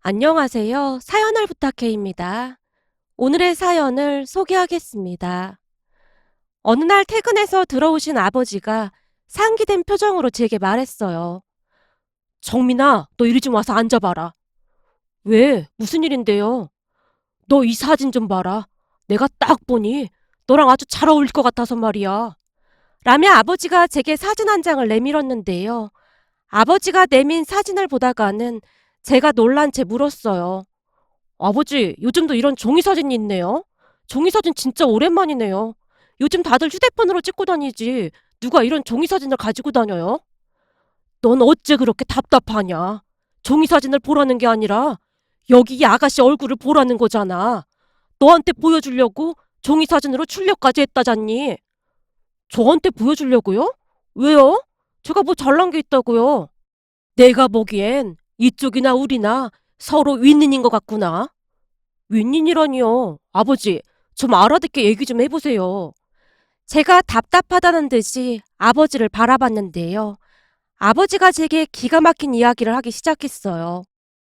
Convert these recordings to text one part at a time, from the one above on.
안녕하세요. 사연을 부탁해입니다. 오늘의 사연을 소개하겠습니다. 어느 날 퇴근해서 들어오신 아버지가 상기된 표정으로 제게 말했어요. 정민아, 너 이리 좀 와서 앉아봐라. 왜? 무슨 일인데요? 너 이 사진 좀 봐라. 내가 딱 보니 너랑 아주 잘 어울릴 것 같아서 말이야. 라며 아버지가 제게 사진 한 장을 내밀었는데요. 아버지가 내민 사진을 보다가는 제가 놀란 채 물었어요. 아버지, 요즘도 이런 종이사진이 있네요. 종이사진 진짜 오랜만이네요. 요즘 다들 휴대폰으로 찍고 다니지. 누가 이런 종이사진을 가지고 다녀요? 넌 어째 그렇게 답답하냐? 종이사진을 보라는 게 아니라 여기 이 아가씨 얼굴을 보라는 거잖아. 너한테 보여주려고 종이사진으로 출력까지 했다잖니. 저한테 보여주려고요? 왜요? 제가 뭐 잘난 게 있다고요? 내가 보기엔 이쪽이나 우리나 서로 윈윈인 것 같구나. 윈윈이라니요. 아버지, 좀 알아듣게 얘기 좀 해보세요. 제가 답답하다는 듯이 아버지를 바라봤는데요. 아버지가 제게 기가 막힌 이야기를 하기 시작했어요.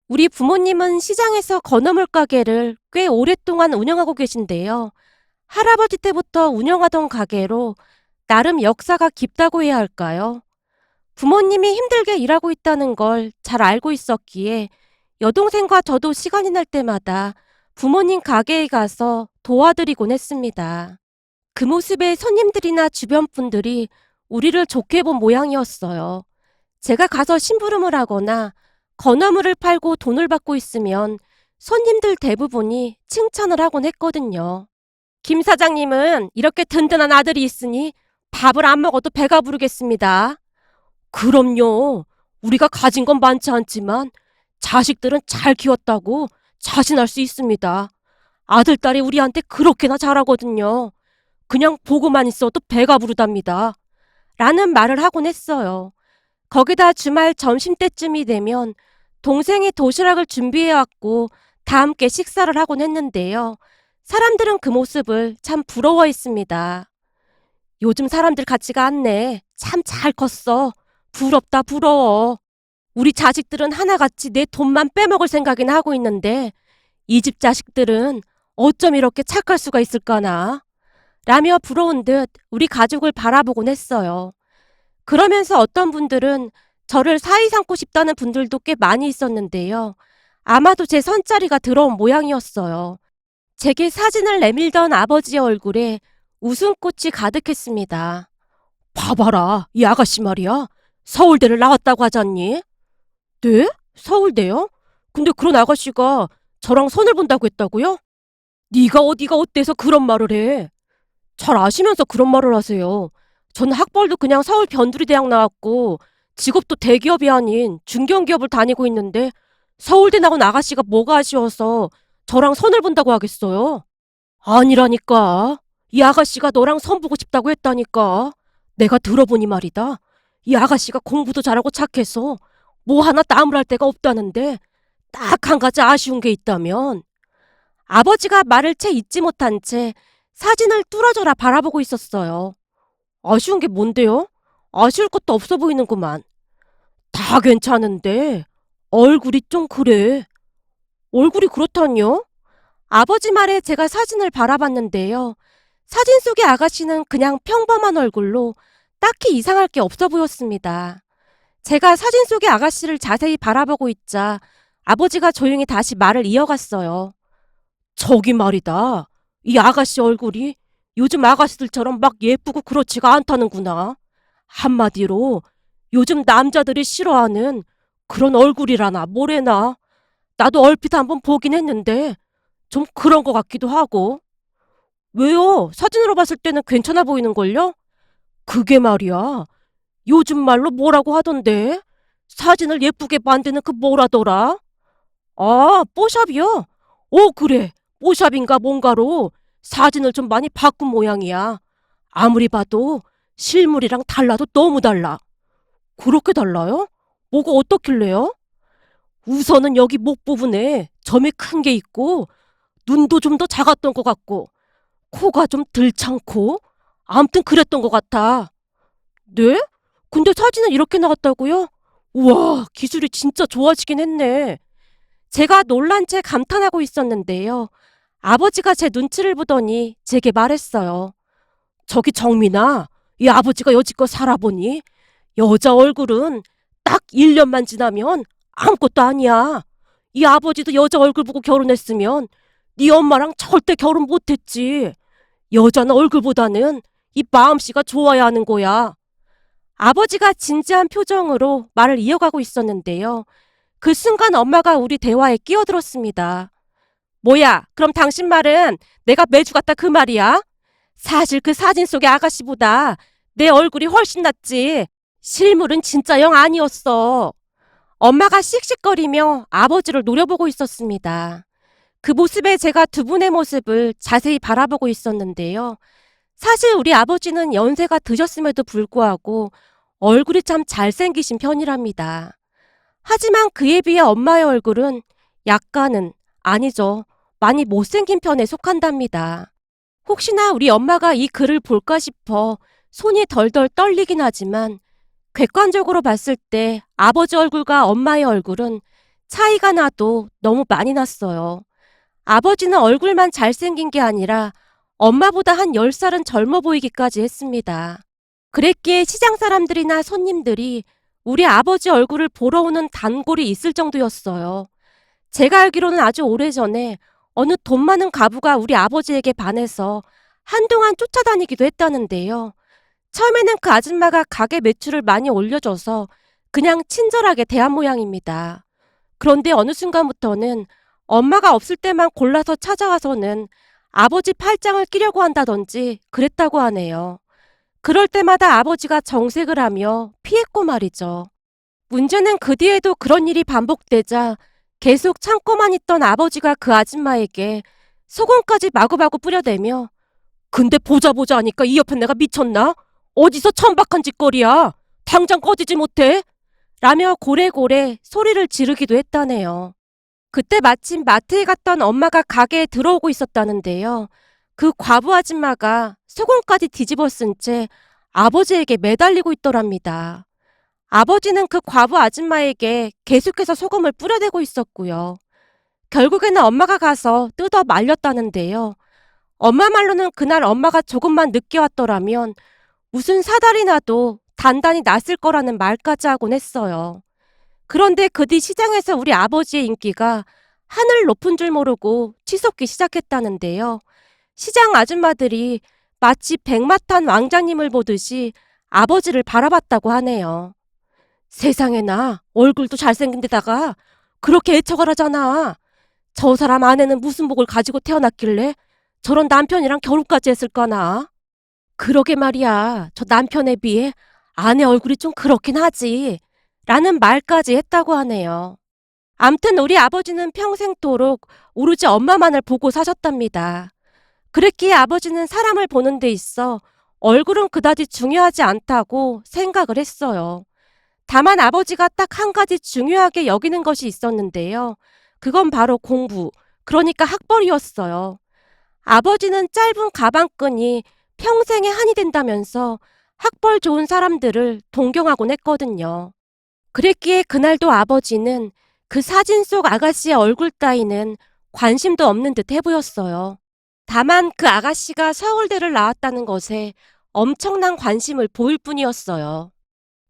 우리 부모님은 시장에서 건어물 가게를 꽤 오랫동안 운영하고 계신데요. 할아버지 때부터 운영하던 가게로 나름 역사가 깊다고 해야 할까요? 부모님이 힘들게 일하고 있다는 걸 잘 알고 있었기에 여동생과 저도 시간이 날 때마다 부모님 가게에 가서 도와드리곤 했습니다. 그 모습에 손님들이나 주변 분들이 우리를 좋게 본 모양이었어요. 제가 가서 심부름을 하거나 건어물을 팔고 돈을 받고 있으면 손님들 대부분이 칭찬을 하곤 했거든요. 김 사장님은 이렇게 든든한 아들이 있으니 밥을 안 먹어도 배가 부르겠습니다. 그럼요. 우리가 가진 건 많지 않지만 자식들은 잘 키웠다고 자신할 수 있습니다. 아들, 딸이 우리한테 그렇게나 잘하거든요. 그냥 보고만 있어도 배가 부르답니다. 라는 말을 하곤 했어요. 거기다 주말 점심때쯤이 되면 동생이 도시락을 준비해왔고 다 함께 식사를 하곤 했는데요. 사람들은 그 모습을 참 부러워했습니다. 요즘 사람들 같지가 않네. 참 잘 컸어. 부럽다, 부러워. 우리 자식들은 하나같이 내 돈만 빼먹을 생각이나 하고 있는데 이 집 자식들은 어쩜 이렇게 착할 수가 있을까나? 라며 부러운 듯 우리 가족을 바라보곤 했어요. 그러면서 어떤 분들은 저를 사위 삼고 싶다는 분들도 꽤 많이 있었는데요. 아마도 제 선자리가 들어온 모양이었어요. 제게 사진을 내밀던 아버지의 얼굴에 웃음꽃이 가득했습니다. 봐봐라, 이 아가씨 말이야. 서울대를 나왔다고 하잖니? 네? 서울대요? 근데 그런 아가씨가 저랑 선을 본다고 했다고요? 네가 어디가 어때서 그런 말을 해? 잘 아시면서 그런 말을 하세요. 저는 학벌도 그냥 서울 변두리 대학 나왔고 직업도 대기업이 아닌 중견기업을 다니고 있는데 서울대 나온 아가씨가 뭐가 아쉬워서 저랑 선을 본다고 하겠어요? 아니라니까. 이 아가씨가 너랑 선 보고 싶다고 했다니까. 내가 들어보니 말이다. 이 아가씨가 공부도 잘하고 착해서 뭐 하나 따물할 데가 없다는데 딱 한 가지 아쉬운 게 있다면 아버지가 말을 채 잊지 못한 채 사진을 뚫어져라 바라보고 있었어요. 아쉬운 게 뭔데요? 아쉬울 것도 없어 보이는구만. 다 괜찮은데 얼굴이 좀 그래. 얼굴이 그렇다니요? 아버지 말에 제가 사진을 바라봤는데요. 사진 속의 아가씨는 그냥 평범한 얼굴로 딱히 이상할 게 없어 보였습니다. 제가 사진 속의 아가씨를 자세히 바라보고 있자 아버지가 조용히 다시 말을 이어갔어요. 저기 말이다. 이 아가씨 얼굴이 요즘 아가씨들처럼 막 예쁘고 그렇지가 않다는구나. 한마디로 요즘 남자들이 싫어하는 그런 얼굴이라나 뭐래나. 나도 얼핏 한번 보긴 했는데 좀 그런 것 같기도 하고. 왜요? 사진으로 봤을 때는 괜찮아 보이는걸요? 그게 말이야. 요즘 말로 뭐라고 하던데? 사진을 예쁘게 만드는 그 뭐라더라? 아, 뽀샵이요? 오, 그래. 뽀샵인가 뭔가로 사진을 좀 많이 바꾼 모양이야. 아무리 봐도 실물이랑 달라도 너무 달라. 그렇게 달라요? 뭐가 어떻길래요? 우선은 여기 목 부분에 점이 큰 게 있고 눈도 좀 더 작았던 것 같고 코가 좀 들창고 암튼 그랬던 것 같아. 네? 근데 사진은 이렇게 나왔다고요? 우와, 기술이 진짜 좋아지긴 했네. 제가 놀란 채 감탄하고 있었는데요. 아버지가 제 눈치를 보더니 제게 말했어요. 저기 정민아, 이 아버지가 여지껏 살아보니 여자 얼굴은 딱 1년만 지나면 아무것도 아니야. 이 아버지도 여자 얼굴 보고 결혼했으면 네 엄마랑 절대 결혼 못했지. 여자는 얼굴보다는 이 마음씨가 좋아야 하는 거야. 아버지가 진지한 표정으로 말을 이어가고 있었는데요. 그 순간 엄마가 우리 대화에 끼어들었습니다. 뭐야, 그럼 당신 말은 내가 매주 같다 그 말이야? 사실 그 사진 속의 아가씨보다 내 얼굴이 훨씬 낫지. 실물은 진짜 영 아니었어. 엄마가 씩씩거리며 아버지를 노려보고 있었습니다. 그 모습에 제가 두 분의 모습을 자세히 바라보고 있었는데요. 사실 우리 아버지는 연세가 드셨음에도 불구하고 얼굴이 참 잘생기신 편이랍니다. 하지만 그에 비해 엄마의 얼굴은 약간은, 아니죠, 많이 못생긴 편에 속한답니다. 혹시나 우리 엄마가 이 글을 볼까 싶어 손이 덜덜 떨리긴 하지만 객관적으로 봤을 때 아버지 얼굴과 엄마의 얼굴은 차이가 나도 너무 많이 났어요. 아버지는 얼굴만 잘생긴 게 아니라 엄마보다 한 10살은 젊어 보이기까지 했습니다. 그랬기에 시장 사람들이나 손님들이 우리 아버지 얼굴을 보러 오는 단골이 있을 정도였어요. 제가 알기로는 아주 오래전에 어느 돈 많은 가부가 우리 아버지에게 반해서 한동안 쫓아다니기도 했다는데요. 처음에는 그 아줌마가 가게 매출을 많이 올려줘서 그냥 친절하게 대한 모양입니다. 그런데 어느 순간부터는 엄마가 없을 때만 골라서 찾아와서는 아버지 팔짱을 끼려고 한다든지 그랬다고 하네요. 그럴 때마다 아버지가 정색을 하며 피했고 말이죠. 문제는 그 뒤에도 그런 일이 반복되자 계속 참고만 있던 아버지가 그 아줌마에게 소금까지 마구마구 뿌려대며 근데 보자 보자 하니까 이 옆에 내가 미쳤나? 어디서 천박한 짓거리야? 당장 꺼지지 못해? 라며 고래고래 소리를 지르기도 했다네요. 그때 마침 마트에 갔던 엄마가 가게에 들어오고 있었다는데요. 그 과부 아줌마가 소금까지 뒤집어 쓴 채 아버지에게 매달리고 있더랍니다. 아버지는 그 과부 아줌마에게 계속해서 소금을 뿌려대고 있었고요. 결국에는 엄마가 가서 뜯어 말렸다는데요. 엄마 말로는 그날 엄마가 조금만 늦게 왔더라면 무슨 사달이 나도 단단히 났을 거라는 말까지 하곤 했어요. 그런데 그 뒤 시장에서 우리 아버지의 인기가 하늘 높은 줄 모르고 치솟기 시작했다는데요. 시장 아줌마들이 마치 백마탄 왕자님을 보듯이 아버지를 바라봤다고 하네요. 세상에나 얼굴도 잘생긴 데다가 그렇게 애처가 하잖아. 저 사람 아내는 무슨 복을 가지고 태어났길래 저런 남편이랑 결혼까지 했을까나. 그러게 말이야. 저 남편에 비해 아내 얼굴이 좀 그렇긴 하지. 라는 말까지 했다고 하네요. 암튼 우리 아버지는 평생토록 오로지 엄마만을 보고 사셨답니다. 그랬기에 아버지는 사람을 보는 데 있어 얼굴은 그다지 중요하지 않다고 생각을 했어요. 다만 아버지가 딱 한 가지 중요하게 여기는 것이 있었는데요. 그건 바로 공부, 그러니까 학벌이었어요. 아버지는 짧은 가방끈이 평생의 한이 된다면서 학벌 좋은 사람들을 동경하곤 했거든요. 그랬기에 그날도 아버지는 그 사진 속 아가씨의 얼굴 따위는 관심도 없는 듯 해보였어요. 다만 그 아가씨가 서울대를 나왔다는 것에 엄청난 관심을 보일 뿐이었어요.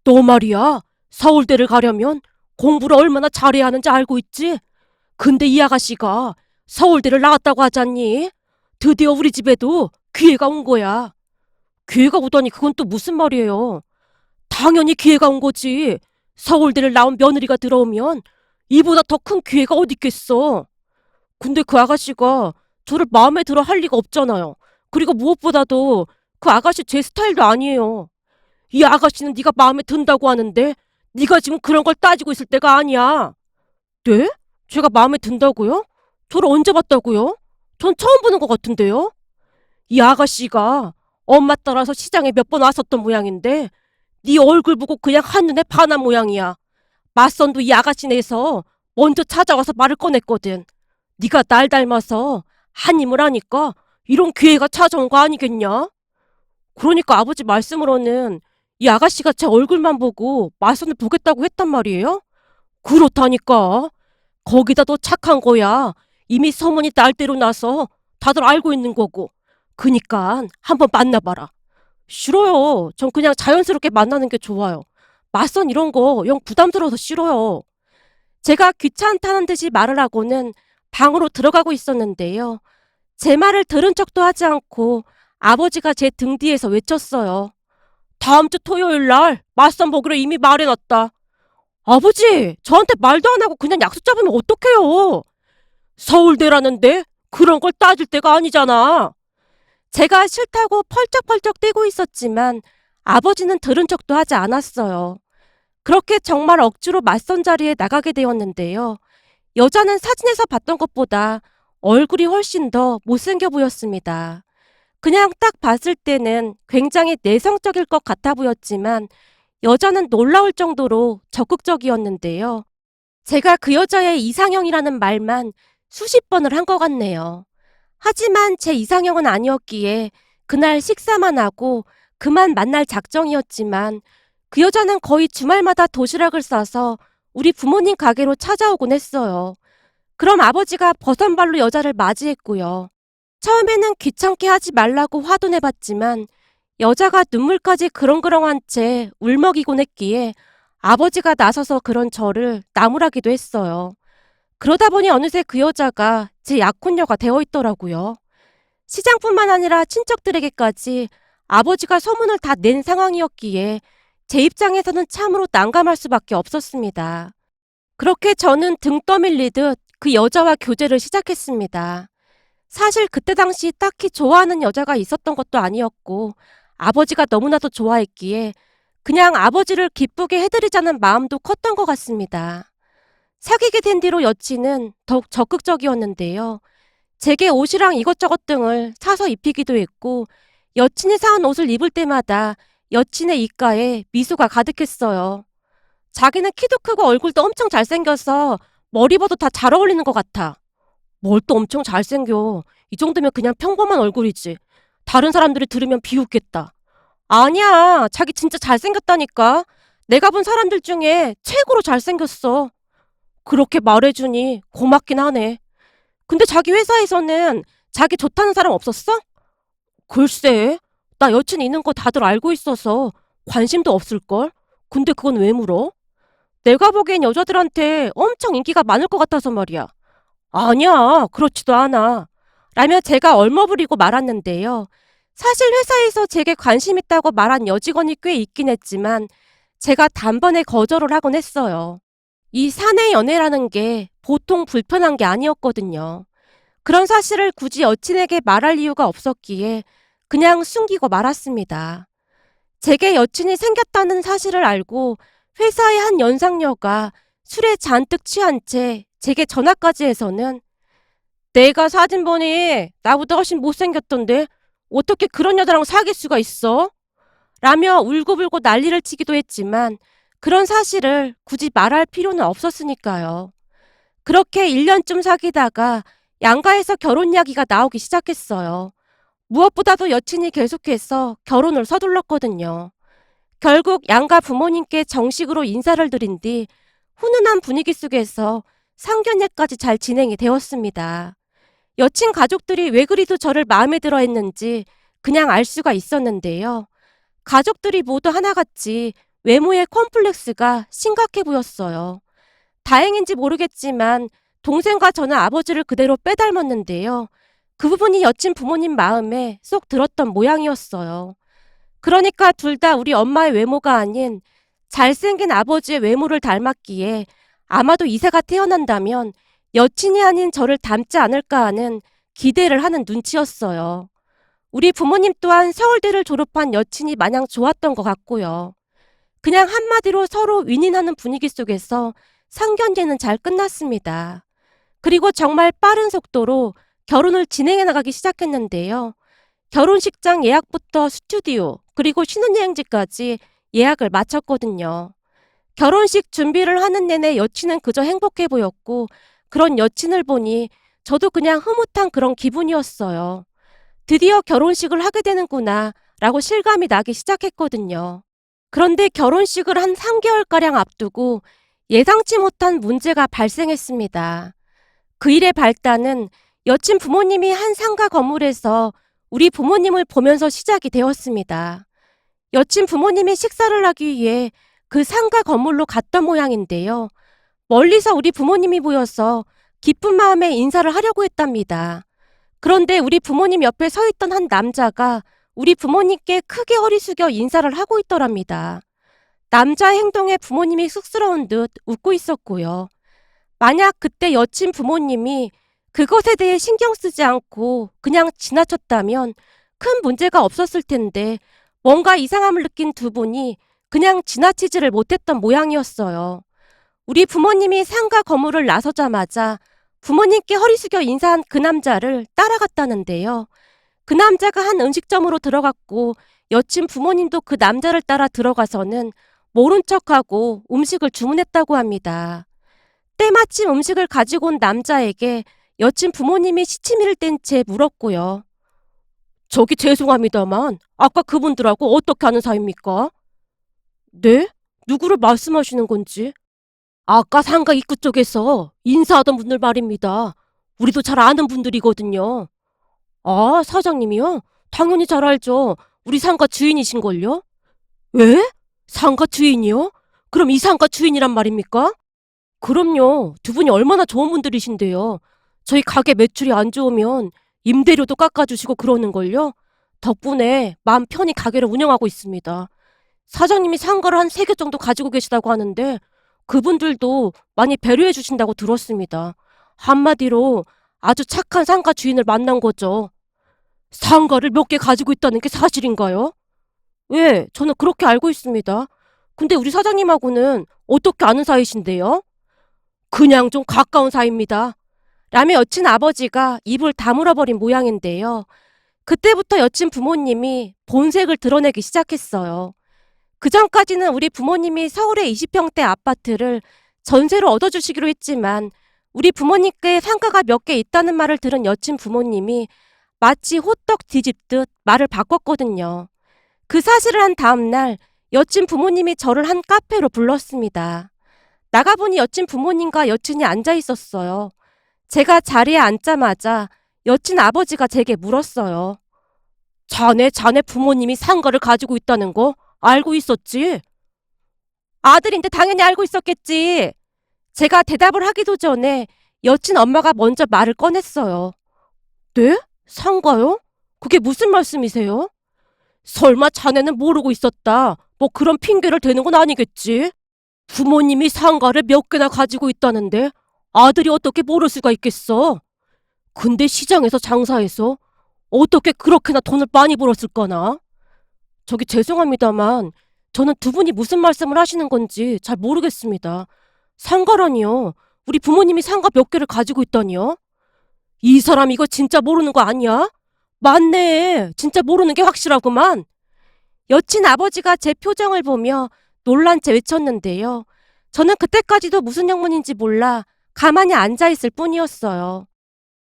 너 말이야, 서울대를 가려면 공부를 얼마나 잘해야 하는지 알고 있지? 근데 이 아가씨가 서울대를 나왔다고 하잖니? 드디어 우리 집에도 기회가 온 거야. 기회가 오다니 그건 또 무슨 말이에요? 당연히 기회가 온 거지. 서울대를 나온 며느리가 들어오면 이보다 더 큰 기회가 어디 있겠어. 근데 그 아가씨가 저를 마음에 들어 할 리가 없잖아요. 그리고 무엇보다도 그 아가씨 제 스타일도 아니에요. 이 아가씨는 네가 마음에 든다고 하는데 네가 지금 그런 걸 따지고 있을 때가 아니야. 네? 제가 마음에 든다고요? 저를 언제 봤다고요? 전 처음 보는 것 같은데요? 이 아가씨가 엄마 따라서 시장에 몇 번 왔었던 모양인데 네 얼굴 보고 그냥 한눈에 반한 모양이야. 맞선도 이 아가씨네에서 먼저 찾아와서 말을 꺼냈거든. 네가 날 닮아서 한임을 하니까 이런 기회가 찾아온 거 아니겠냐? 그러니까 아버지 말씀으로는 이 아가씨가 제 얼굴만 보고 말선을 보겠다고 했단 말이에요? 그렇다니까. 거기다 더 착한 거야. 이미 소문이 날대로 나서 다들 알고 있는 거고. 그니까 한번 만나봐라. 싫어요. 전 그냥 자연스럽게 만나는 게 좋아요. 맞선 이런 거 영 부담스러워서 싫어요. 제가 귀찮다는 듯이 말을 하고는 방으로 들어가고 있었는데요. 제 말을 들은 척도 하지 않고 아버지가 제 등 뒤에서 외쳤어요. 다음 주 토요일 날 맞선 보기로 이미 말해놨다. 아버지, 저한테 말도 안 하고 그냥 약속 잡으면 어떡해요? 서울대라는데 그런 걸 따질 때가 아니잖아. 제가 싫다고 펄쩍펄쩍 뛰고 있었지만 아버지는 들은 척도 하지 않았어요. 그렇게 정말 억지로 맞선 자리에 나가게 되었는데요. 여자는 사진에서 봤던 것보다 얼굴이 훨씬 더 못생겨 보였습니다. 그냥 딱 봤을 때는 굉장히 내성적일 것 같아 보였지만 여자는 놀라울 정도로 적극적이었는데요. 제가 그 여자의 이상형이라는 말만 수십 번을 한 것 같네요. 하지만 제 이상형은 아니었기에 그날 식사만 하고 그만 만날 작정이었지만 그 여자는 거의 주말마다 도시락을 싸서 우리 부모님 가게로 찾아오곤 했어요. 그럼 아버지가 버선발로 여자를 맞이했고요. 처음에는 귀찮게 하지 말라고 화도 내봤지만 여자가 눈물까지 그렁그렁한 채 울먹이곤 했기에 아버지가 나서서 그런 저를 나무라기도 했어요. 그러다 보니 어느새 그 여자가 제 약혼녀가 되어 있더라고요. 시장뿐만 아니라 친척들에게까지 아버지가 소문을 다 낸 상황이었기에 제 입장에서는 참으로 난감할 수밖에 없었습니다. 그렇게 저는 등 떠밀리듯 그 여자와 교제를 시작했습니다. 사실 그때 당시 딱히 좋아하는 여자가 있었던 것도 아니었고 아버지가 너무나도 좋아했기에 그냥 아버지를 기쁘게 해드리자는 마음도 컸던 것 같습니다. 사귀게 된 뒤로 여친은 더욱 적극적이었는데요. 제게 옷이랑 이것저것 등을 사서 입히기도 했고 여친이 사온 옷을 입을 때마다 여친의 입가에 미소가 가득했어요. 자기는 키도 크고 얼굴도 엄청 잘생겨서 머리 봐도 다 잘 어울리는 것 같아. 뭘 또 엄청 잘생겨. 이 정도면 그냥 평범한 얼굴이지. 다른 사람들이 들으면 비웃겠다. 아니야. 자기 진짜 잘생겼다니까. 내가 본 사람들 중에 최고로 잘생겼어. 그렇게 말해주니 고맙긴 하네. 근데 자기 회사에서는 자기 좋다는 사람 없었어? 글쎄, 나 여친 있는 거 다들 알고 있어서 관심도 없을걸? 근데 그건 왜 물어? 내가 보기엔 여자들한테 엄청 인기가 많을 것 같아서 말이야. 아니야, 그렇지도 않아. 라며 제가 얼머부리고 말았는데요. 사실 회사에서 제게 관심 있다고 말한 여직원이 꽤 있긴 했지만 제가 단번에 거절을 하곤 했어요. 이 사내 연애라는 게 보통 불편한 게 아니었거든요. 그런 사실을 굳이 여친에게 말할 이유가 없었기에 그냥 숨기고 말았습니다. 제게 여친이 생겼다는 사실을 알고 회사의 한 연상녀가 술에 잔뜩 취한 채 제게 전화까지 해서는 내가 사진 보니 나보다 훨씬 못생겼던데 어떻게 그런 여자랑 사귈 수가 있어? 라며 울고불고 난리를 치기도 했지만 그런 사실을 굳이 말할 필요는 없었으니까요. 그렇게 1년쯤 사귀다가 양가에서 결혼 이야기가 나오기 시작했어요. 무엇보다도 여친이 계속해서 결혼을 서둘렀거든요. 결국 양가 부모님께 정식으로 인사를 드린 뒤 훈훈한 분위기 속에서 상견례까지 잘 진행이 되었습니다. 여친 가족들이 왜 그리도 저를 마음에 들어 했는지 그냥 알 수가 있었는데요. 가족들이 모두 하나같이 외모의 컴플렉스가 심각해 보였어요. 다행인지 모르겠지만 동생과 저는 아버지를 그대로 빼닮았는데요. 그 부분이 여친 부모님 마음에 쏙 들었던 모양이었어요. 그러니까 둘 다 우리 엄마의 외모가 아닌 잘생긴 아버지의 외모를 닮았기에 아마도 이세가 태어난다면 여친이 아닌 저를 닮지 않을까 하는 기대를 하는 눈치였어요. 우리 부모님 또한 서울대를 졸업한 여친이 마냥 좋았던 것 같고요. 그냥 한마디로 서로 윈윈하는 분위기 속에서 상견례는 잘 끝났습니다. 그리고 정말 빠른 속도로 결혼을 진행해 나가기 시작했는데요. 결혼식장 예약부터 스튜디오, 그리고 신혼여행지까지 예약을 마쳤거든요. 결혼식 준비를 하는 내내 여친은 그저 행복해 보였고 그런 여친을 보니 저도 그냥 흐뭇한 그런 기분이었어요. 드디어 결혼식을 하게 되는구나 라고 실감이 나기 시작했거든요. 그런데 결혼식을 한 3개월가량 앞두고 예상치 못한 문제가 발생했습니다. 그 일의 발단은 여친 부모님이 한 상가 건물에서 우리 부모님을 보면서 시작이 되었습니다. 여친 부모님이 식사를 하기 위해 그 상가 건물로 갔던 모양인데요. 멀리서 우리 부모님이 보여서 기쁜 마음에 인사를 하려고 했답니다. 그런데 우리 부모님 옆에 서 있던 한 남자가 우리 부모님께 크게 허리 숙여 인사를 하고 있더랍니다. 남자의 행동에 부모님이 쑥스러운 듯 웃고 있었고요. 만약 그때 여친 부모님이 그것에 대해 신경 쓰지 않고 그냥 지나쳤다면 큰 문제가 없었을 텐데 뭔가 이상함을 느낀 두 분이 그냥 지나치지를 못했던 모양이었어요. 우리 부모님이 상가 건물을 나서자마자 부모님께 허리 숙여 인사한 그 남자를 따라갔다는데요. 그 남자가 한 음식점으로 들어갔고 여친 부모님도 그 남자를 따라 들어가서는 모른 척하고 음식을 주문했다고 합니다. 때마침 음식을 가지고 온 남자에게 여친 부모님이 시치미를 뗀 채 물었고요. 저기 죄송합니다만 아까 그분들하고 어떻게 아는 사이입니까? 네? 누구를 말씀하시는 건지? 아까 상가 입구 쪽에서 인사하던 분들 말입니다. 우리도 잘 아는 분들이거든요. 아, 사장님이요? 당연히 잘 알죠. 우리 상가 주인이신걸요? 왜? 상가 주인이요? 그럼 이 상가 주인이란 말입니까? 그럼요. 두 분이 얼마나 좋은 분들이신데요. 저희 가게 매출이 안 좋으면 임대료도 깎아주시고 그러는걸요. 덕분에 마음 편히 가게를 운영하고 있습니다. 사장님이 상가를 한 3개 정도 가지고 계시다고 하는데 그분들도 많이 배려해 주신다고 들었습니다. 한마디로 아주 착한 상가 주인을 만난 거죠. 상가를 몇 개 가지고 있다는 게 사실인가요? 예, 저는 그렇게 알고 있습니다. 근데 우리 사장님하고는 어떻게 아는 사이신데요? 그냥 좀 가까운 사이입니다. 라며 여친 아버지가 입을 다물어버린 모양인데요. 그때부터 여친 부모님이 본색을 드러내기 시작했어요. 그전까지는 우리 부모님이 서울의 20평대 아파트를 전세로 얻어주시기로 했지만 우리 부모님께 상가가 몇 개 있다는 말을 들은 여친 부모님이 마치 호떡 뒤집듯 말을 바꿨거든요. 그 사실을 한 다음 날 여친 부모님이 저를 한 카페로 불렀습니다. 나가보니 여친 부모님과 여친이 앉아 있었어요. 제가 자리에 앉자마자 여친 아버지가 제게 물었어요. 자네 부모님이 상가를 가지고 있다는 거 알고 있었지? 아들인데 당연히 알고 있었겠지. 제가 대답을 하기도 전에 여친 엄마가 먼저 말을 꺼냈어요. 네? 상가요? 그게 무슨 말씀이세요? 설마 자네는 모르고 있었다. 뭐 그런 핑계를 대는 건 아니겠지? 부모님이 상가를 몇 개나 가지고 있다는데 아들이 어떻게 모를 수가 있겠어? 근데 시장에서 장사해서 어떻게 그렇게나 돈을 많이 벌었을까나? 저기 죄송합니다만 저는 두 분이 무슨 말씀을 하시는 건지 잘 모르겠습니다. 상가라니요. 우리 부모님이 상가 몇 개를 가지고 있다니요? 이 사람 이거 진짜 모르는 거 아니야? 맞네. 진짜 모르는 게 확실하구만. 여친 아버지가 제 표정을 보며 놀란 채 외쳤는데요. 저는 그때까지도 무슨 영문인지 몰라 가만히 앉아있을 뿐이었어요.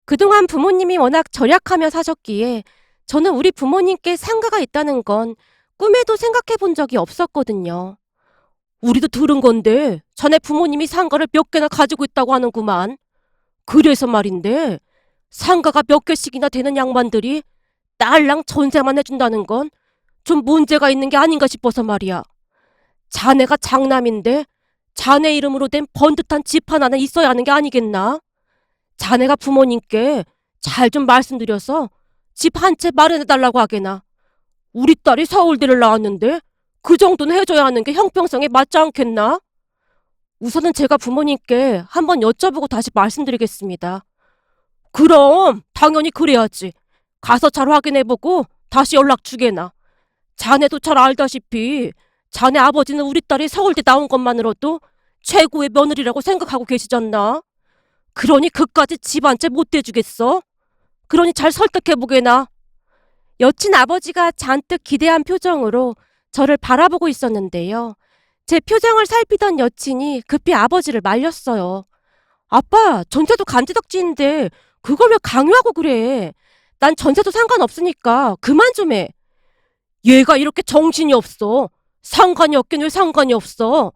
그동안 부모님이 워낙 절약하며 사셨기에 저는 우리 부모님께 상가가 있다는 건 꿈에도 생각해 본 적이 없었거든요. 우리도 들은 건데 자네 부모님이 상가를 몇 개나 가지고 있다고 하는구만. 그래서 말인데 상가가 몇 개씩이나 되는 양반들이 딸랑 전세만 해준다는 건 좀 문제가 있는 게 아닌가 싶어서 말이야. 자네가 장남인데 자네 이름으로 된 번듯한 집 하나는 있어야 하는 게 아니겠나? 자네가 부모님께 잘 좀 말씀드려서 집 한 채 마련해달라고 하게나. 우리 딸이 서울대를 나왔는데 그 정도는 해줘야 하는 게 형평성에 맞지 않겠나? 우선은 제가 부모님께 한번 여쭤보고 다시 말씀드리겠습니다. 그럼 당연히 그래야지. 가서 잘 확인해보고 다시 연락 주게나. 자네도 잘 알다시피 자네 아버지는 우리 딸이 서울대 나온 것만으로도 최고의 며느리라고 생각하고 계시잖나. 그러니 그까지 집 한 채 못 대주겠어? 그러니 잘 설득해보게나. 여친 아버지가 잔뜩 기대한 표정으로 저를 바라보고 있었는데요. 제 표정을 살피던 여친이 급히 아버지를 말렸어요. 아빠, 전세도 간지덕지인데 그걸 왜 강요하고 그래? 난 전세도 상관없으니까 그만 좀 해. 얘가 이렇게 정신이 없어. 상관이 없긴 왜 상관이 없어.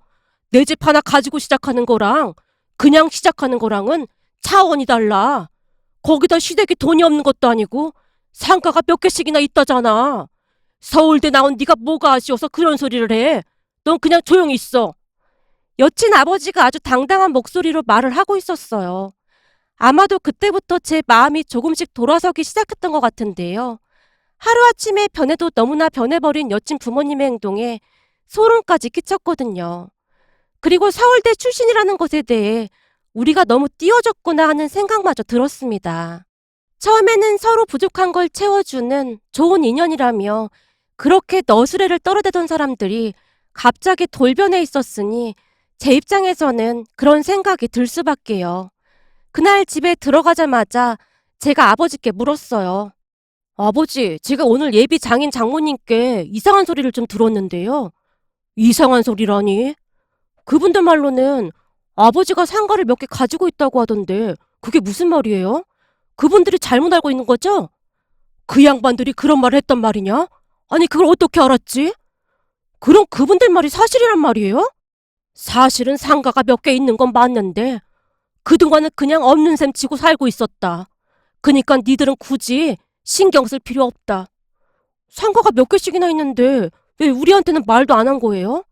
내 집 하나 가지고 시작하는 거랑 그냥 시작하는 거랑은 차원이 달라. 거기다 시댁이 돈이 없는 것도 아니고 상가가 몇 개씩이나 있다잖아. 서울대 나온 네가 뭐가 아쉬워서 그런 소리를 해. 넌 그냥 조용히 있어. 여친 아버지가 아주 당당한 목소리로 말을 하고 있었어요. 아마도 그때부터 제 마음이 조금씩 돌아서기 시작했던 것 같은데요. 하루아침에 변해도 너무나 변해버린 여친 부모님의 행동에 소름까지 끼쳤거든요. 그리고 서울대 출신이라는 것에 대해 우리가 너무 띄워줬구나 하는 생각마저 들었습니다. 처음에는 서로 부족한 걸 채워주는 좋은 인연이라며 그렇게 너스레를 떨어대던 사람들이 갑자기 돌변해 있었으니 제 입장에서는 그런 생각이 들 수밖에요. 그날 집에 들어가자마자 제가 아버지께 물었어요. 아버지, 제가 오늘 예비 장인 장모님께 이상한 소리를 좀 들었는데요. 이상한 소리라니? 그분들 말로는 아버지가 상가를 몇 개 가지고 있다고 하던데 그게 무슨 말이에요? 그분들이 잘못 알고 있는 거죠? 그 양반들이 그런 말을 했단 말이냐? 아니 그걸 어떻게 알았지? 그럼 그분들 말이 사실이란 말이에요? 사실은 상가가 몇 개 있는 건 맞는데 그동안은 그냥 없는 셈 치고 살고 있었다. 그니까 니들은 굳이 신경 쓸 필요 없다. 상가가 몇 개씩이나 있는데 왜 우리한테는 말도 안 한 거예요?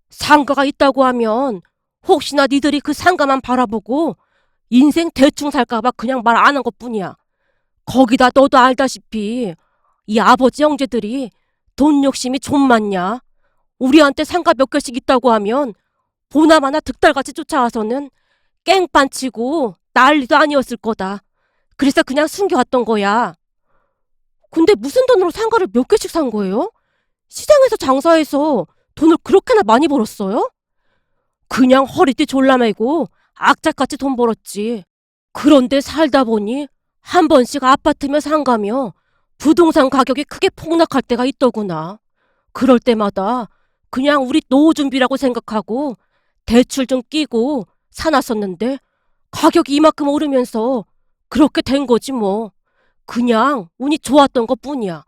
상가가 있다고 하면 혹시나 니들이 그 상가만 바라보고 인생 대충 살까봐 그냥 말 안 한 것뿐이야. 거기다 너도 알다시피 이 아버지 형제들이 돈 욕심이 좀 많냐. 우리한테 상가 몇 개씩 있다고 하면 보나마나 득달같이 쫓아와서는 깽판 치고 난리도 아니었을 거다. 그래서 그냥 숨겨왔던 거야. 근데 무슨 돈으로 상가를 몇 개씩 산 거예요? 시장에서 장사해서 돈을 그렇게나 많이 벌었어요? 그냥 허리띠 졸라매고 악착같이 돈 벌었지. 그런데 살다 보니 한 번씩 아파트며 상가며 부동산 가격이 크게 폭락할 때가 있더구나. 그럴 때마다 그냥 우리 노후 준비라고 생각하고 대출 좀 끼고 사놨었는데 가격이 이만큼 오르면서 그렇게 된 거지 뭐. 그냥 운이 좋았던 것뿐이야.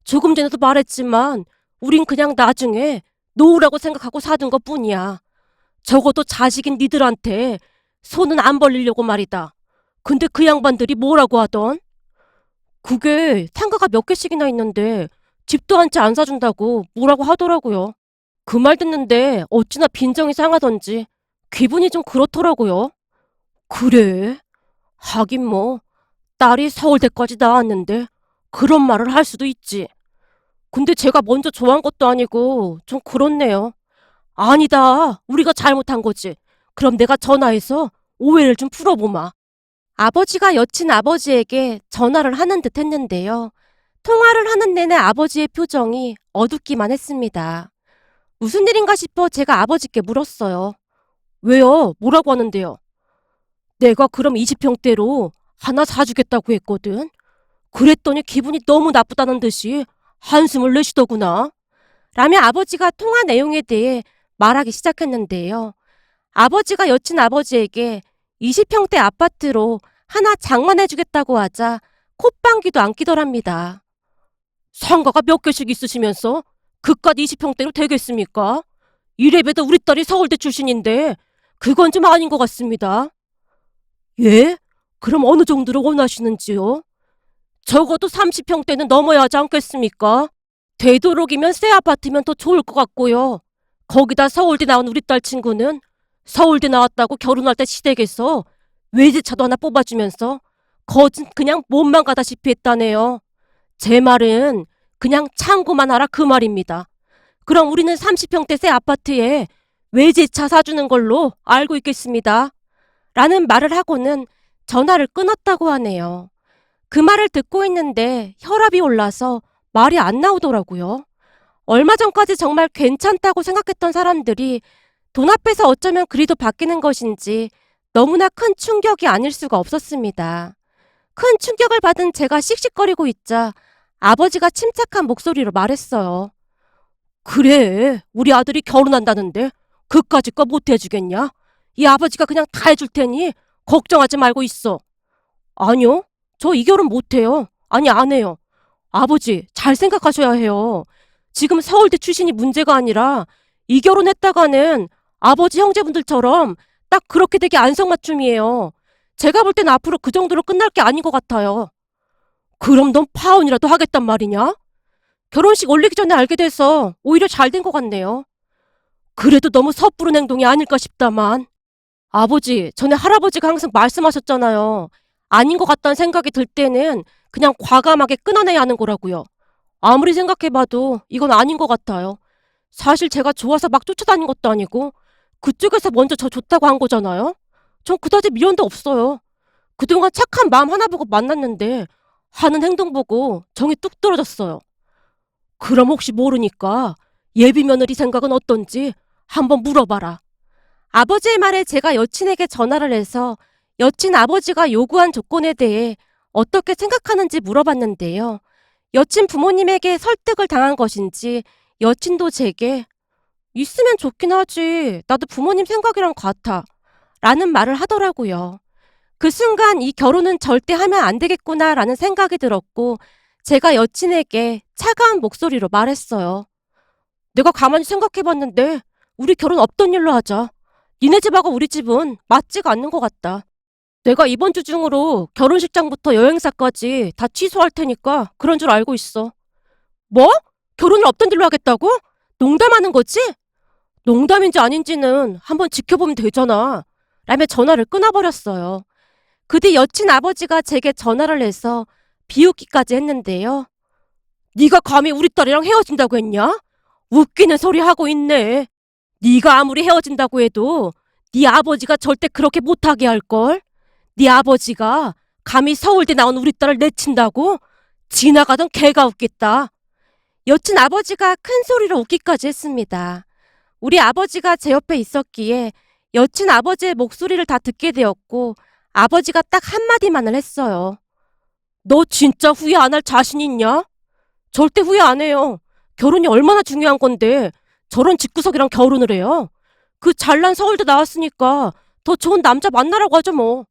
조금 전에도 말했지만 우린 그냥 나중에 노후라고 생각하고 사둔 것뿐이야. 적어도 자식인 니들한테 손은 안 벌리려고 말이다. 근데 그 양반들이 뭐라고 하던? 그게 상가가 몇 개씩이나 있는데 집도 한 채 안 사준다고 뭐라고 하더라고요. 그 말 듣는데 어찌나 빈정이 상하던지 기분이 좀 그렇더라고요. 그래? 하긴 뭐 딸이 서울대까지 나왔는데 그런 말을 할 수도 있지. 근데 제가 먼저 좋아한 것도 아니고 좀 그렇네요. 아니다. 우리가 잘못한 거지. 그럼 내가 전화해서 오해를 좀 풀어보마. 아버지가 여친 아버지에게 전화를 하는 듯 했는데요. 통화를 하는 내내 아버지의 표정이 어둡기만 했습니다. 무슨 일인가 싶어 제가 아버지께 물었어요. 왜요? 뭐라고 하는데요? 내가 그럼 20평대로 하나 사주겠다고 했거든. 그랬더니 기분이 너무 나쁘다는 듯이 한숨을 내쉬더구나. 라며 아버지가 통화 내용에 대해 말하기 시작했는데요. 아버지가 여친 아버지에게 20평대 아파트로 하나 장만해주겠다고 하자 콧방귀도 안 끼더랍니다. 상가가 몇 개씩 있으시면서 그깟 20평대로 되겠습니까? 이래봬도 우리 딸이 서울대 출신인데 그건 좀 아닌 것 같습니다. 예? 그럼 어느 정도로 원하시는지요? 적어도 30평대는 넘어야 하지 않겠습니까? 되도록이면 새 아파트면 더 좋을 것 같고요. 거기다 서울대 나온 우리 딸 친구는 서울대 나왔다고 결혼할 때 시댁에서 외제차도 하나 뽑아주면서 거진 그냥 몸만 가다시피 했다네요. 제 말은 그냥 참고만 하라 그 말입니다. 그럼 우리는 30평대 새 아파트에 외제차 사주는 걸로 알고 있겠습니다. 라는 말을 하고는 전화를 끊었다고 하네요. 그 말을 듣고 있는데 혈압이 올라서 말이 안 나오더라고요. 얼마 전까지 정말 괜찮다고 생각했던 사람들이 돈 앞에서 어쩌면 그리도 바뀌는 것인지 너무나 큰 충격이 아닐 수가 없었습니다. 큰 충격을 받은 제가 씩씩거리고 있자 아버지가 침착한 목소리로 말했어요. 그래, 우리 아들이 결혼한다는데 그까짓 거 못 해주겠냐? 이 아버지가 그냥 다 해줄 테니 걱정하지 말고 있어. 아니요, 저 이 결혼 못해요. 아니, 안 해요. 아버지, 잘 생각하셔야 해요. 지금 서울대 출신이 문제가 아니라 이 결혼했다가는 아버지 형제분들처럼 딱 그렇게 되게 안성맞춤이에요. 제가 볼 땐 앞으로 그 정도로 끝날 게 아닌 것 같아요. 그럼 넌 파혼이라도 하겠단 말이냐? 결혼식 올리기 전에 알게 돼서 오히려 잘 된 것 같네요. 그래도 너무 섣부른 행동이 아닐까 싶다만. 아버지, 전에 할아버지가 항상 말씀하셨잖아요. 아닌 것 같다는 생각이 들 때는 그냥 과감하게 끊어내야 하는 거라고요. 아무리 생각해봐도 이건 아닌 것 같아요. 사실 제가 좋아서 막 쫓아다닌 것도 아니고 그쪽에서 먼저 저 좋다고 한 거잖아요. 전 그다지 미련도 없어요. 그동안 착한 마음 하나 보고 만났는데 하는 행동 보고 정이 뚝 떨어졌어요. 그럼 혹시 모르니까 예비 며느리 생각은 어떤지 한번 물어봐라. 아버지의 말에 제가 여친에게 전화를 해서 여친 아버지가 요구한 조건에 대해 어떻게 생각하는지 물어봤는데요. 여친 부모님에게 설득을 당한 것인지 여친도 제게 있으면 좋긴 하지. 나도 부모님 생각이랑 같아. 라는 말을 하더라고요. 그 순간 이 결혼은 절대 하면 안 되겠구나라는 생각이 들었고 제가 여친에게 차가운 목소리로 말했어요. 내가 가만히 생각해봤는데 우리 결혼 없던 일로 하자. 니네 집하고 우리 집은 맞지가 않는 것 같다. 내가 이번 주 중으로 결혼식장부터 여행사까지 다 취소할 테니까 그런 줄 알고 있어. 뭐? 결혼을 없던 일로 하겠다고? 농담하는 거지? 농담인지 아닌지는 한번 지켜보면 되잖아. 라며 전화를 끊어버렸어요. 그 뒤 여친 아버지가 제게 전화를 해서 비웃기까지 했는데요. 네가 감히 우리 딸이랑 헤어진다고 했냐? 웃기는 소리 하고 있네. 네가 아무리 헤어진다고 해도 네 아버지가 절대 그렇게 못하게 할걸? 네 아버지가 감히 서울대 나온 우리 딸을 내친다고? 지나가던 개가 웃겠다. 여친 아버지가 큰 소리로 웃기까지 했습니다. 우리 아버지가 제 옆에 있었기에 여친 아버지의 목소리를 다 듣게 되었고 아버지가 딱 한마디만을 했어요. 너 진짜 후회 안 할 자신 있냐? 절대 후회 안 해요. 결혼이 얼마나 중요한 건데 저런 집구석이랑 결혼을 해요. 그 잘난 서울대 나왔으니까 더 좋은 남자 만나라고 하죠 뭐.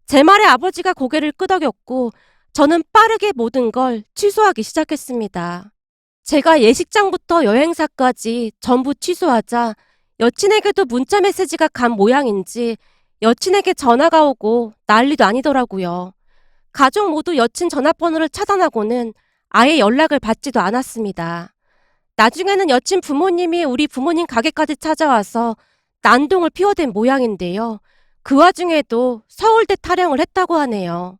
제 말에 아버지가 고개를 끄덕였고 저는 빠르게 모든 걸 취소하기 시작했습니다. 제가 예식장부터 여행사까지 전부 취소하자 여친에게도 문자 메시지가 간 모양인지 여친에게 전화가 오고 난리도 아니더라고요. 가족 모두 여친 전화번호를 차단하고는 아예 연락을 받지도 않았습니다. 나중에는 여친 부모님이 우리 부모님 가게까지 찾아와서 난동을 피워댄 모양인데요. 그 와중에도 서울대 타령을 했다고 하네요.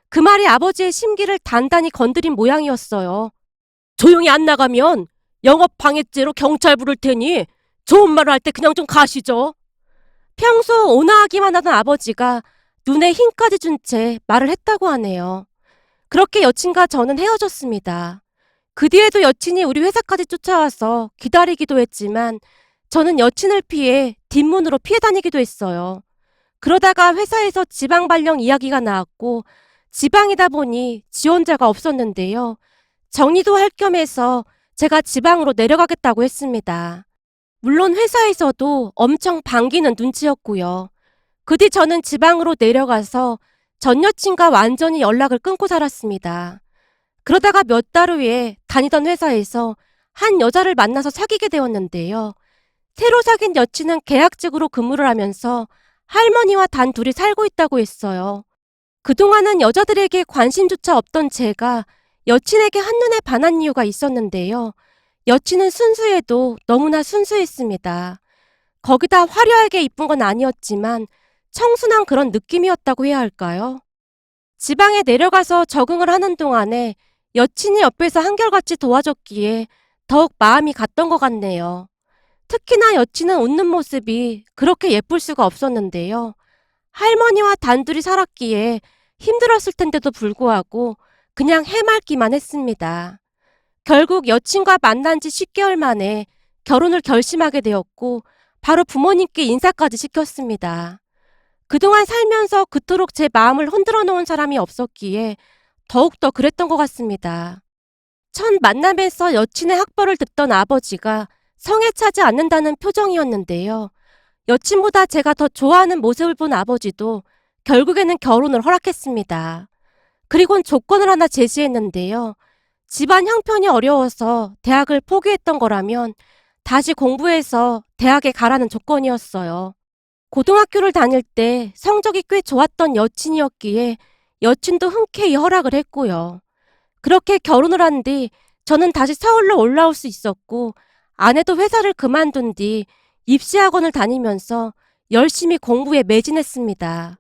그 말이 아버지의 심기를 단단히 건드린 모양이었어요. 조용히 안 나가면 영업방해죄로 경찰 부를 테니 좋은 말을 할 때 그냥 좀 가시죠. 평소 온화하기만 하던 아버지가 눈에 힘까지 준 채 말을 했다고 하네요. 그렇게 여친과 저는 헤어졌습니다. 그 뒤에도 여친이 우리 회사까지 쫓아와서 기다리기도 했지만 저는 여친을 피해 뒷문으로 피해 다니기도 했어요. 그러다가 회사에서 지방 발령 이야기가 나왔고 지방이다 보니 지원자가 없었는데요. 정리도 할 겸해서 제가 지방으로 내려가겠다고 했습니다. 물론 회사에서도 엄청 반기는 눈치였고요. 그 뒤 저는 지방으로 내려가서 전 여친과 완전히 연락을 끊고 살았습니다. 그러다가 몇 달 후에 다니던 회사에서 한 여자를 만나서 사귀게 되었는데요. 새로 사귄 여친은 계약직으로 근무를 하면서 할머니와 단 둘이 살고 있다고 했어요. 그동안은 여자들에게 관심조차 없던 제가 여친에게 한눈에 반한 이유가 있었는데요. 여친은 순수해도 너무나 순수했습니다. 거기다 화려하게 이쁜 건 아니었지만 청순한 그런 느낌이었다고 해야 할까요? 지방에 내려가서 적응을 하는 동안에 여친이 옆에서 한결같이 도와줬기에 더욱 마음이 갔던 것 같네요. 특히나 여친은 웃는 모습이 그렇게 예쁠 수가 없었는데요. 할머니와 단둘이 살았기에 힘들었을 텐데도 불구하고 그냥 해맑기만 했습니다. 결국 여친과 만난 지 10개월 만에 결혼을 결심하게 되었고 바로 부모님께 인사까지 시켰습니다. 그동안 살면서 그토록 제 마음을 흔들어 놓은 사람이 없었기에 더욱더 그랬던 것 같습니다. 첫 만남에서 여친의 학벌을 듣던 아버지가 성에 차지 않는다는 표정이었는데요. 여친보다 제가 더 좋아하는 모습을 본 아버지도 결국에는 결혼을 허락했습니다. 그리곤 조건을 하나 제시했는데요. 집안 형편이 어려워서 대학을 포기했던 거라면 다시 공부해서 대학에 가라는 조건이었어요. 고등학교를 다닐 때 성적이 꽤 좋았던 여친이었기에 여친도 흔쾌히 허락을 했고요. 그렇게 결혼을 한 뒤 저는 다시 서울로 올라올 수 있었고 아내도 회사를 그만둔 뒤 입시학원을 다니면서 열심히 공부에 매진했습니다.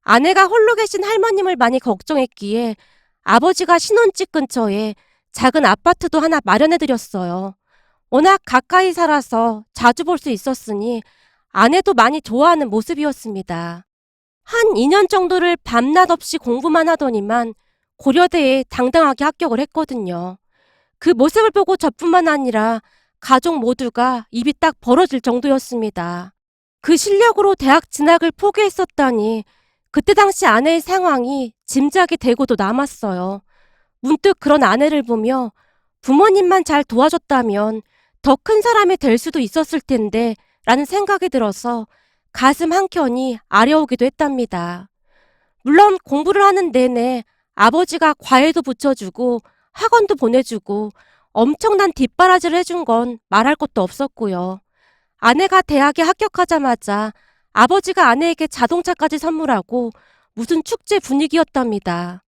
아내가 홀로 계신 할머님을 많이 걱정했기에 아버지가 신혼집 근처에 작은 아파트도 하나 마련해드렸어요. 워낙 가까이 살아서 자주 볼 수 있었으니 아내도 많이 좋아하는 모습이었습니다. 한 2년 정도를 밤낮 없이 공부만 하더니만 고려대에 당당하게 합격을 했거든요. 그 모습을 보고 저뿐만 아니라 가족 모두가 입이 딱 벌어질 정도였습니다. 그 실력으로 대학 진학을 포기했었다니 그때 당시 아내의 상황이 짐작이 되고도 남았어요. 문득 그런 아내를 보며 부모님만 잘 도와줬다면 더 큰 사람이 될 수도 있었을 텐데 라는 생각이 들어서 가슴 한켠이 아려오기도 했답니다. 물론 공부를 하는 내내 아버지가 과외도 붙여주고 학원도 보내주고 엄청난 뒷바라지를 해준 건 말할 것도 없었고요. 아내가 대학에 합격하자마자 아버지가 아내에게 자동차까지 선물하고 무슨 축제 분위기였답니다.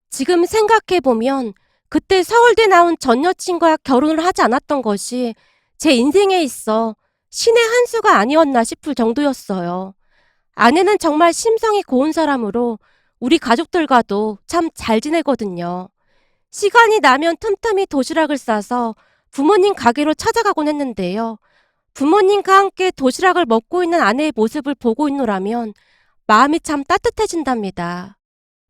지금 생각해보면 그때 서울대 나온 전 여친과 결혼을 하지 않았던 것이 제 인생에 있어 신의 한 수가 아니었나 싶을 정도였어요. 아내는 정말 심성이 고운 사람으로 우리 가족들과도 참 잘 지내거든요. 시간이 나면 틈틈이 도시락을 싸서 부모님 가게로 찾아가곤 했는데요. 부모님과 함께 도시락을 먹고 있는 아내의 모습을 보고 있노라면 마음이 참 따뜻해진답니다.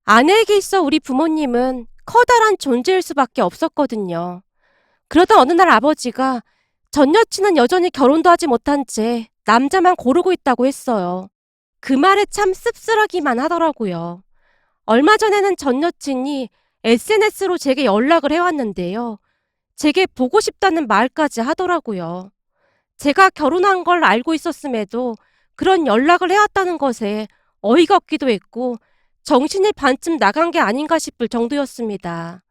아내에게 있어 우리 부모님은 커다란 존재일 수밖에 없었거든요. 그러던 어느 날 아버지가 전 여친은 여전히 결혼도 하지 못한 채 남자만 고르고 있다고 했어요. 그 말에 참 씁쓸하기만 하더라고요. 얼마 전에는 전 여친이 SNS로 제게 연락을 해왔는데요. 제게 보고 싶다는 말까지 하더라고요. 제가 결혼한 걸 알고 있었음에도 그런 연락을 해왔다는 것에 어이가 없기도 했고 정신이 반쯤 나간 게 아닌가 싶을 정도였습니다.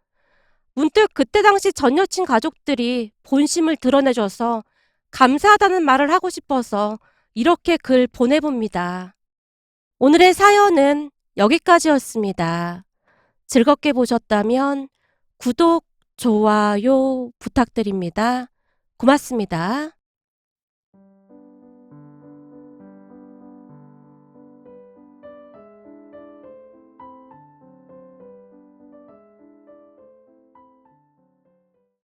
문득 그때 당시 전 여친 가족들이 본심을 드러내줘서 감사하다는 말을 하고 싶어서 이렇게 글 보내봅니다. 오늘의 사연은 여기까지였습니다. 즐겁게 보셨다면 구독, 좋아요 부탁드립니다. 고맙습니다.